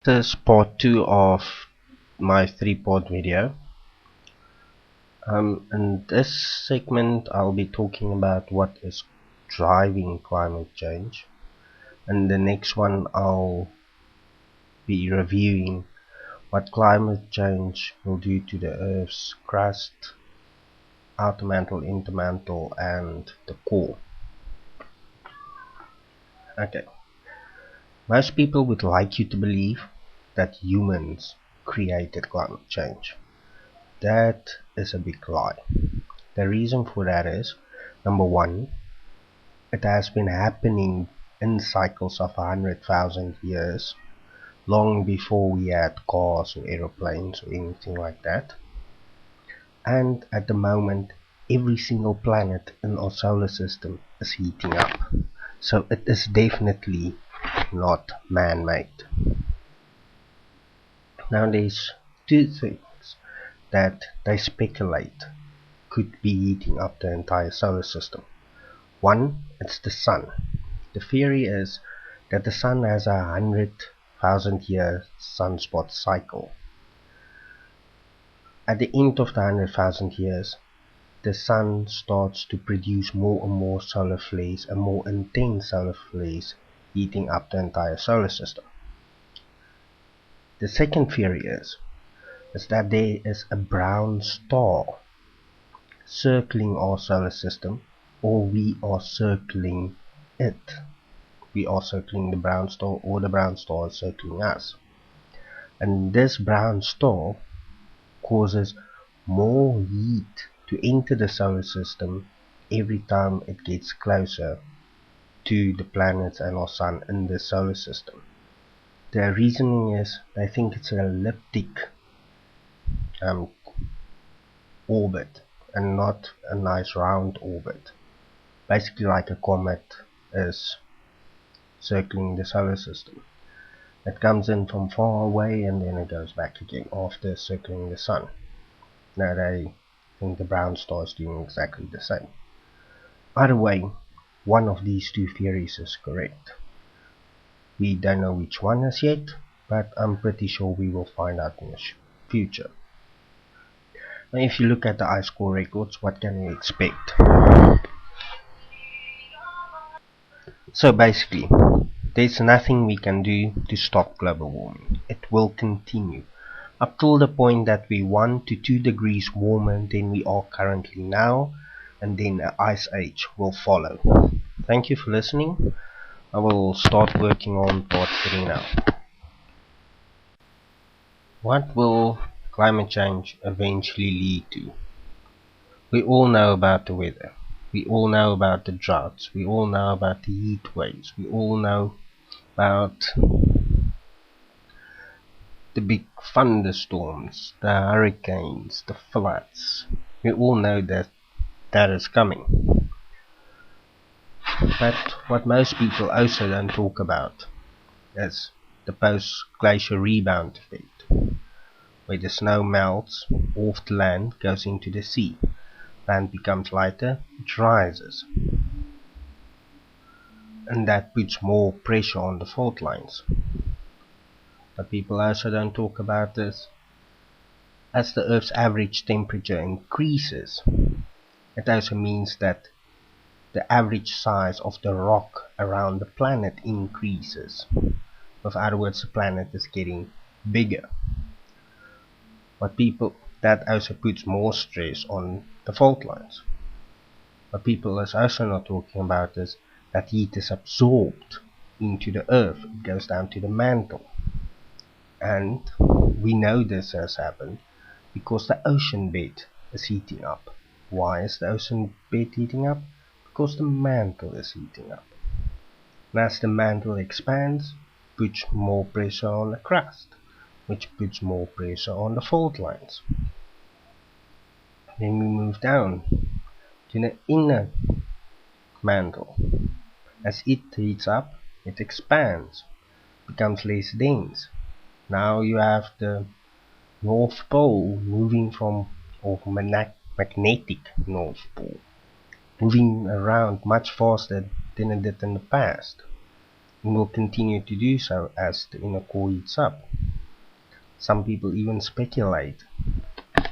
This is part 2 of my 3-part video. In this segment I'll be talking about what is driving climate change, and the next one I'll be reviewing what climate change will do to the Earth's crust, outer mantle, intermantle, and the core. Okay, most people would like you to believe that humans created climate change. That is a big lie. The reason for that is, number one, it has been happening in cycles of 100,000 years, long before we had cars or aeroplanes or anything like that. And at the moment, every single planet in our solar system is heating up. So it is definitely not man-made. Now there's two things that they speculate could be heating up the entire solar system. One, it's the sun. The theory is that the sun has a 100,000 year sunspot cycle. At the end of the 100,000 years, the sun starts to produce more and more solar flares and more intense solar flares, heating up the entire solar system. The second theory is that there is a brown star circling our solar system, or we are circling it. We are circling the brown star, or the brown star is circling us. And this brown star causes more heat to enter the solar system every time it gets closer to the planets and our sun in the solar system. The reasoning is they think it's an elliptic orbit and not a nice round orbit, basically like a comet is circling the solar system. It comes in from far away and then it goes back again after circling the sun. Now they think the brown star is doing exactly the same. Either way, one of these two theories is correct. We don't know which one as yet, but I'm pretty sure we will find out in the future. Now if you look at the ice core records, what can we expect? So basically, there's nothing we can do to stop global warming. It will continue up till the point that we're 1 to 2 degrees warmer than we are currently now, and then an ice age will follow. Thank you for listening. I will start working on part 3 now. What will climate change eventually lead to? We all know about the weather. We all know about the droughts. We all know about the heat waves. We all know about the big thunderstorms, the hurricanes, the floods. We all know that that is coming. But what most people also don't talk about is the post-glacial rebound effect, where the snow melts off the land, goes into the sea. Land becomes lighter, it rises. And that puts more pressure on the fault lines. But people also don't talk about this. As the Earth's average temperature increases, it also means that the average size of the rock around the planet increases. In other words, the planet is getting bigger. That also puts more stress on the fault lines. What people is also not talking about is that heat is absorbed into the Earth. It goes down to the mantle. And we know this has happened because the ocean bed is heating up. Why is the ocean bed heating up? Because the mantle is heating up. And as the mantle expands, it puts more pressure on the crust, which puts more pressure on the fault lines. Then we move down to the inner mantle. As it heats up, it expands, becomes less dense. Now you have the North Pole moving from, or magnetic North Pole, moving around much faster than it did in the past. and will continue to do so as the inner core heats up. Some people even speculate that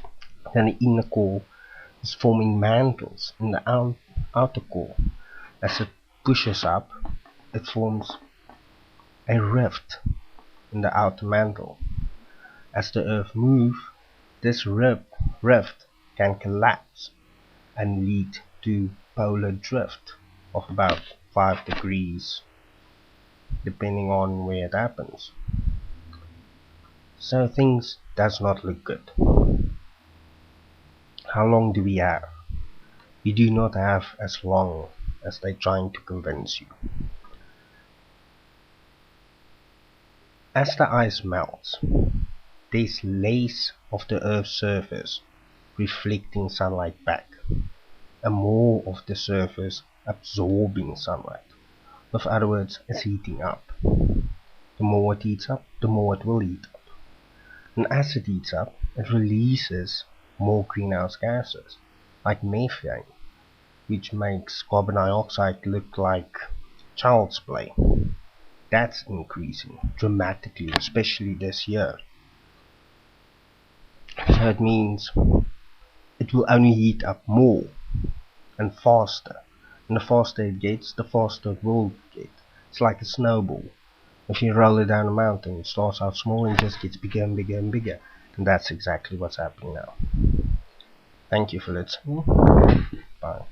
the inner core is forming mantles in the outer core. As it pushes up, it forms a rift in the outer mantle. As the Earth moves, this rift can collapse and lead to polar drift of about 5 degrees, depending on where it happens. So things does not look good. How long do we have? We do not have as long as they're trying to convince you. As the ice melts, there's layers of the Earth's surface reflecting sunlight back, and more of the surface absorbing sunlight. In other words, it's heating up. The more it heats up, the more it will heat up. And as it heats up, it releases more greenhouse gases, like methane, which makes carbon dioxide look like child's play. That's increasing dramatically, especially this year. So it means it will only heat up more and faster. And the faster it gets, the faster it will get. It's like a snowball. If you roll it down a mountain, it starts out small and just gets bigger and bigger and bigger. And that's exactly what's happening now. Thank you for listening. Bye.